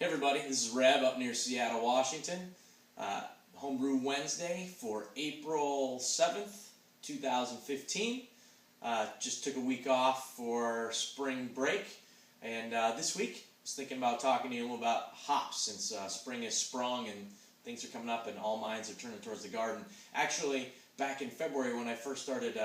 Hey everybody, this is Reb up near Seattle, Washington. Homebrew Wednesday for April 7th, 2015. Just took a week off for spring break, and this week I was thinking about talking to you a little about hops since spring has sprung and things are coming up and all minds are turning towards the garden. Actually, back in February when I first started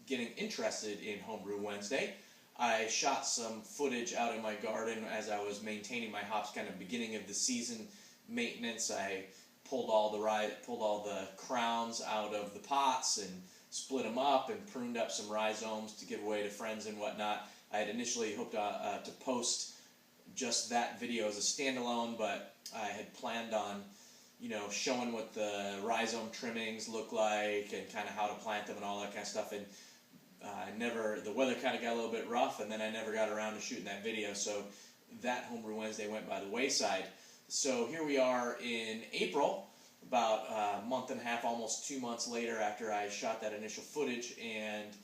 getting interested in Homebrew Wednesday, I shot some footage out in my garden as I was maintaining my hops, kind of beginning of the season maintenance. I pulled all the crowns out of the pots and split them up and pruned up some rhizomes to give away to friends and whatnot. I had initially hoped to post just that video as a standalone, but I had planned on, showing what the rhizome trimmings look like and kind of how to plant them and all that kind of stuff. And the weather kind of got a little bit rough, and then I never got around to shooting that video, so that Homebrew Wednesday went by the wayside. So here we are in April, about a month and a half, almost 2 months later after I shot that initial footage, and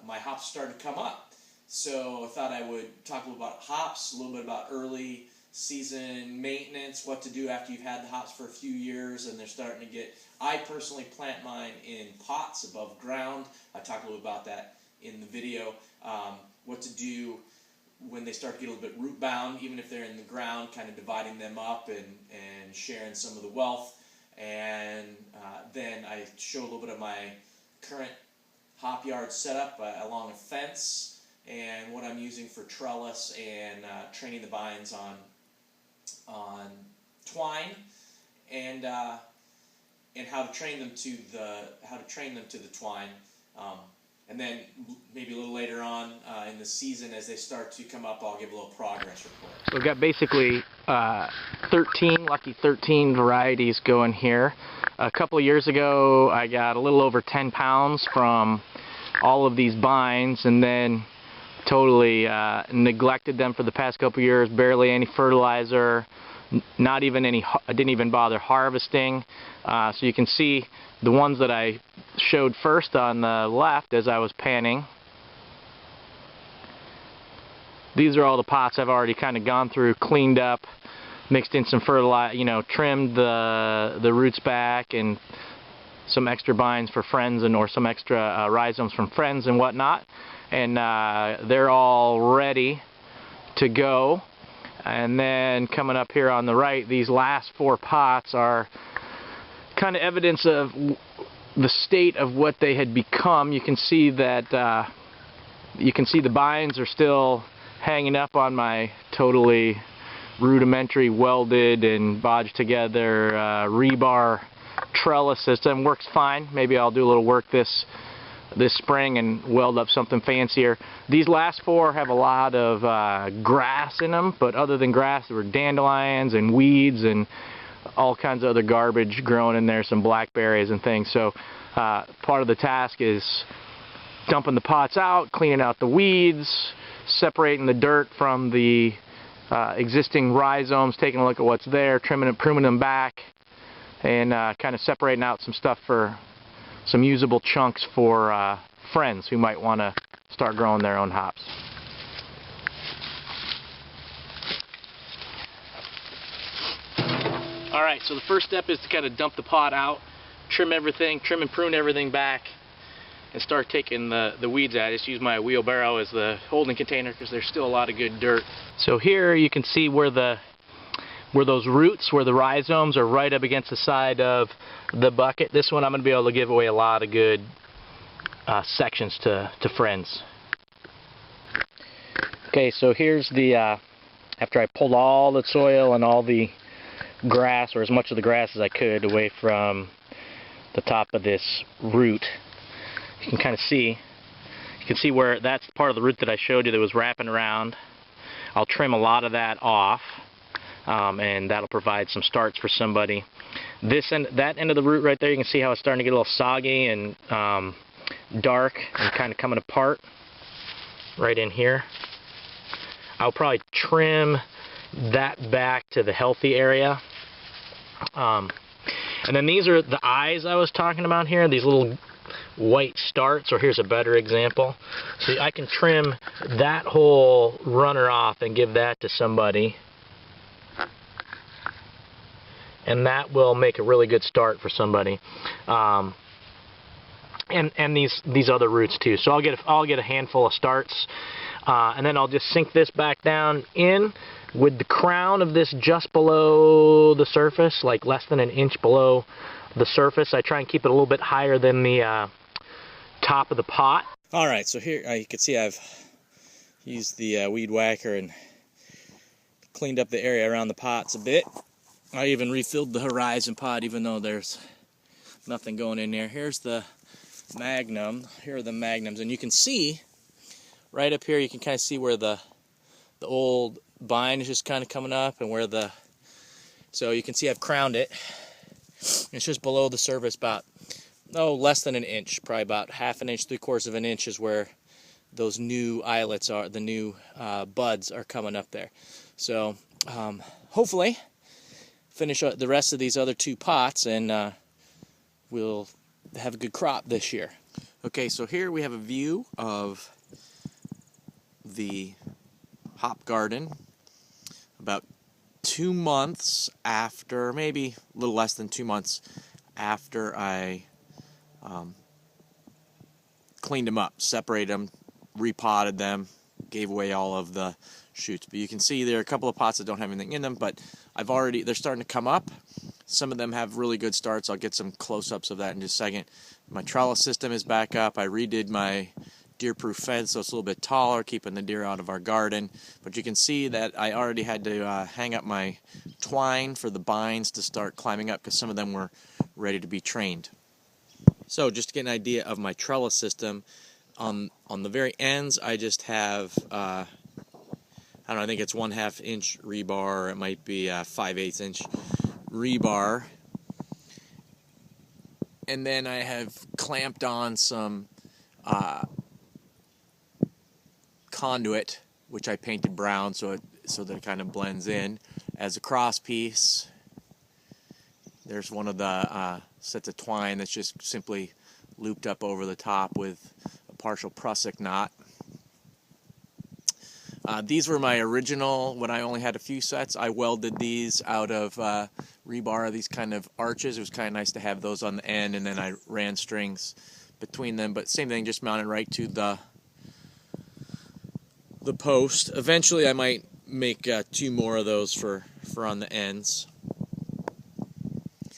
my hops started to come up. So I thought I would talk a little about hops, a little bit about early season maintenance, what to do after you've had the hops for a few years and they're starting to get... I personally plant mine in pots above ground. I talked a little about that in the video. What to do when they start to get a little bit root bound, even if they're in the ground, kind of dividing them up and sharing some of the wealth. And then I show a little bit of my current hop yard setup along a fence and what I'm using for trellis and training the vines on twine, and how to train them to the twine, and then maybe a little later on in the season as they start to come up, I'll give a little progress report. So we've got basically 13 varieties going here. A couple of years ago I got a little over 10 pounds from all of these vines, and then totally neglected them for the past couple of years. Barely any fertilizer, not even any. I didn't even bother harvesting. So you can see the ones that I showed first on the left as I was panning. These are all the pots I've already kind of gone through, cleaned up, mixed in some fertilizer, trimmed the roots back, and some extra vines for friends or some extra rhizomes from friends and whatnot. And they're all ready to go. And then coming up here on the right, these last 4 pots are kind of evidence of the state of what they had become. You can see that the vines are still hanging up on my totally rudimentary welded and bodged together rebar trellis system. Works fine. Maybe I'll do a little work this spring and weld up something fancier. These last 4 have a lot of grass in them, but other than grass there were dandelions and weeds and all kinds of other garbage growing in there, some blackberries and things. So part of the task is dumping the pots out, cleaning out the weeds, separating the dirt from the existing rhizomes, taking a look at what's there, trimming and pruning them back, and kind of separating out some stuff for some usable chunks for friends who might want to start growing their own hops. Alright, so the first step is to kind of dump the pot out, trim and prune everything back, and start taking the weeds out. I just use my wheelbarrow as the holding container because there's still a lot of good dirt. So here you can see where those roots, where the rhizomes are right up against the side of the bucket. This one I'm going to be able to give away a lot of good sections to friends. Okay, so here's the, after I pulled all the soil and all the grass, or as much of the grass as I could, away from the top of this root, you can kind of see, where that's part of the root that I showed you that was wrapping around. I'll trim a lot of that off. And that'll provide some starts for somebody. That end of the root right there, you can see how it's starting to get a little soggy and dark and kind of coming apart right in here. I'll probably trim that back to the healthy area. And then these are the eyes I was talking about here, these little white starts, or here's a better example. See, I can trim that whole runner off and give that to somebody and that will make a really good start for somebody. And these other roots too. So I'll get a handful of starts, and then I'll just sink this back down in with the crown of this just below the surface, like less than an inch below the surface. I try and keep it a little bit higher than the top of the pot. All right, so here you can see I've used the weed whacker and cleaned up the area around the pots a bit. I even refilled the horizon pot, even though there's nothing going in there. Here's the magnum. Here are the magnums, and you can see right up here, you can kind of see where the old vine is just kind of coming up, and where so you can see I've crowned it. It's just below the surface, about less than an inch, probably about half an inch, 3/4 of an inch is where those new eyelets are, the new buds are coming up there. So hopefully finish the rest of these other 2 pots, and we'll have a good crop this year. Okay, so here we have a view of the hop garden about 2 months after, maybe a little less than 2 months after I cleaned them up, separated them, repotted them, gave away all of the shoots. But you can see there are a couple of pots that don't have anything in them, but they're starting to come up. Some of them have really good starts. I'll get some close-ups of that in just a second. My trellis system is back up. I redid my deer-proof fence, so it's a little bit taller, keeping the deer out of our garden. But you can see that I already had to hang up my twine for the bines to start climbing up, because some of them were ready to be trained. So just to get an idea of my trellis system, on the very ends I just have, I don't know, I think it's 1/2 inch rebar, or it might be 5/8 inch rebar. And then I have clamped on some conduit, which I painted brown so that it kind of blends in as a cross piece. There's one of the sets of twine that's just simply looped up over the top with a partial prusik knot. These were my original, when I only had a few sets. I welded these out of rebar, these kind of arches. It was kind of nice to have those on the end, and then I ran strings between them. But same thing, just mounted right to the post. Eventually I might make 2 more of those for on the ends.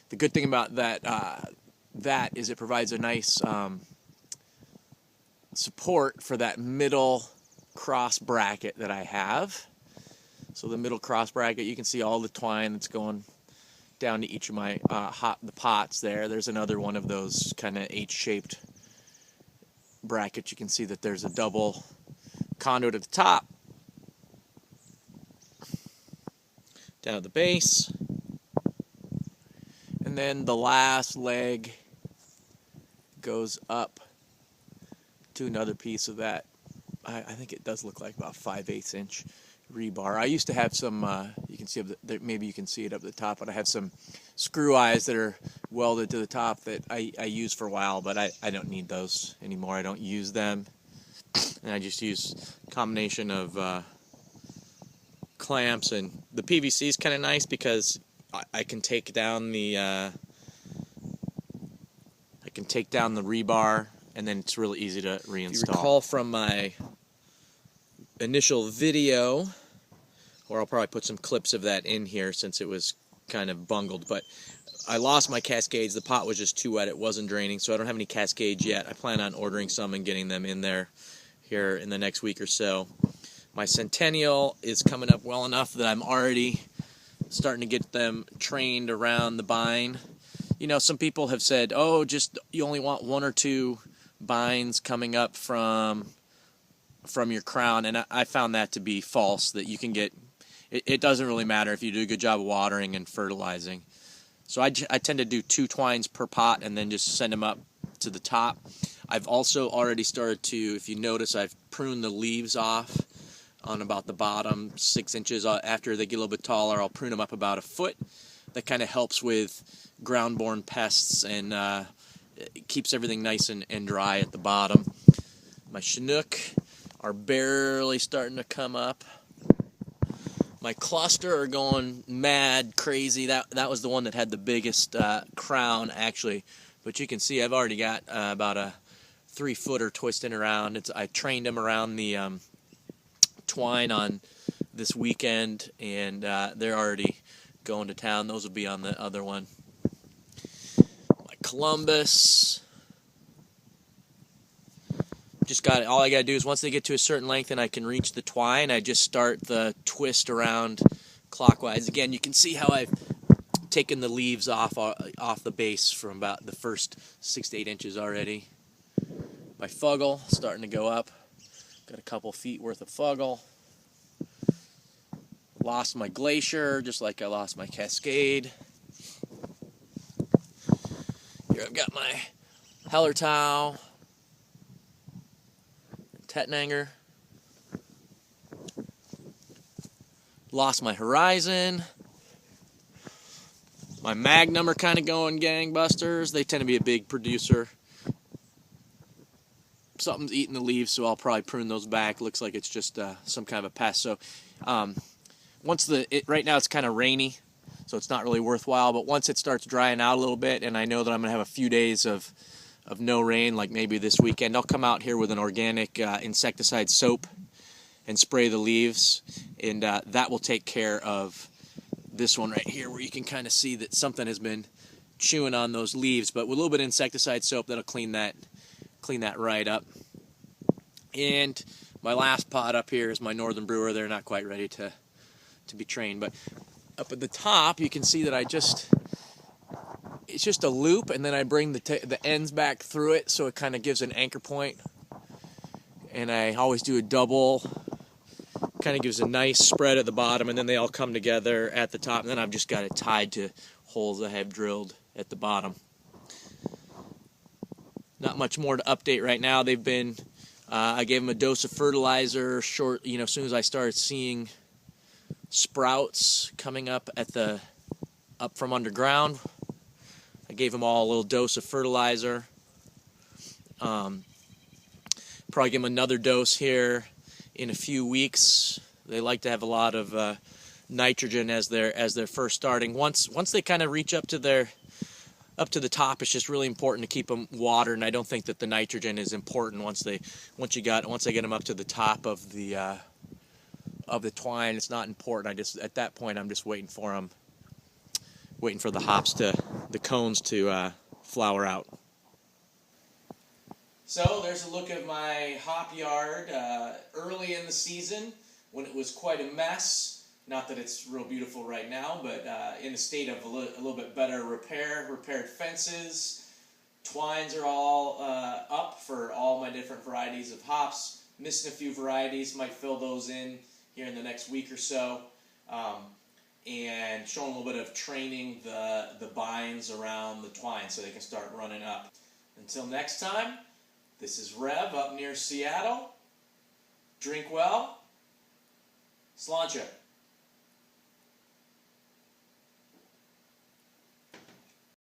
The good thing about that is it provides a nice support for that middle cross bracket that I have. So the middle cross bracket, you can see all the twine that's going down to each of my the pots there. There's another one of those kind of H-shaped brackets. You can see that there's a double conduit at the top, down at the base, and then the last leg goes up to another piece of that. I think it does look like about 5/8 inch rebar. I used to have some, you can see, maybe you can see it up at the top, but I have some screw eyes that are welded to the top that I used for a while, but I don't need those anymore. I don't use them, and I just use a combination of clamps, and the PVC is kind of nice because I can take down the rebar, and then it's really easy to reinstall. If you recall from my initial video, or I'll probably put some clips of that in here since it was kind of bungled, but I lost my cascades. The pot was just too wet. It wasn't draining, so I don't have any cascades yet. I plan on ordering some and getting them in there here in the next week or so. My Centennial is coming up well enough that I'm already starting to get them trained around the bine. You know, some people have said, oh, you only want 1 or 2 bines coming up from your crown, and I found that to be false. That you can get, it doesn't really matter if you do a good job of watering and fertilizing. So I tend to do 2 twines per pot and then just send them up to the top. I've also already started to, if you notice, I've pruned the leaves off on about the bottom 6 inches. After they get a little bit taller, I'll prune them up about 1 foot. That kind of helps with ground-borne pests, and it keeps everything nice and dry at the bottom. My Chinook are barely starting to come up. My cluster are going mad crazy. That was the one that had the biggest crown, actually. But you can see I've already got about a 3-footer twisting around. I trained them around the twine on this weekend, and they're already going to town. Those will be on the other one. My Columbus. All I gotta do is once they get to a certain length and I can reach the twine, I just start the twist around clockwise. Again, you can see how I've taken the leaves off the base from about the first 6 to 8 inches already. My fuggle starting to go up. Got a couple feet worth of fuggle. Lost my glacier just like I lost my cascade. Here I've got my Hellertau. Tettnanger. Lost my Horizon. My Magnum are kind of going gangbusters. They tend to be a big producer. Something's eating the leaves, so I'll probably prune those back. Looks like it's just some kind of a pest. So right now it's kind of rainy, so it's not really worthwhile. But once it starts drying out a little bit, and I know that I'm going to have a few days of no rain, like maybe this weekend, I'll come out here with an organic insecticide soap and spray the leaves, and that will take care of this one right here, where you can kind of see that something has been chewing on those leaves. But with a little bit of insecticide soap, that'll clean that right up. And my last pot up here is my Northern Brewer. They're not quite ready to be trained, but up at the top you can see that it's just a loop, and then I bring the ends back through it, so it kind of gives an anchor point. And I always do a double, kind of gives a nice spread at the bottom, and then they all come together at the top, and then I've just got it tied to holes I have drilled at the bottom. Not much more to update right now. They've been, I gave them a dose of fertilizer as soon as I started seeing sprouts coming up from underground. I gave them all a little dose of fertilizer. Probably give them another dose here in a few weeks. They like to have a lot of nitrogen as they're first starting. Once they kind of reach up to the top, it's just really important to keep them watered. And I don't think that the nitrogen is important once I get them up to the top of the twine. It's not important. At that point I'm just waiting for them. Waiting for the cones to flower out. So there's a look at my hop yard early in the season when it was quite a mess. Not that it's real beautiful right now, but in a state of a little bit better repaired fences. Twines are all up for all my different varieties of hops. Missing a few varieties, might fill those in here in the next week or so. And showing a little bit of training the binds around the twine so they can start running up. Until next time, this is Rev up near Seattle. Drink well. Sláinte.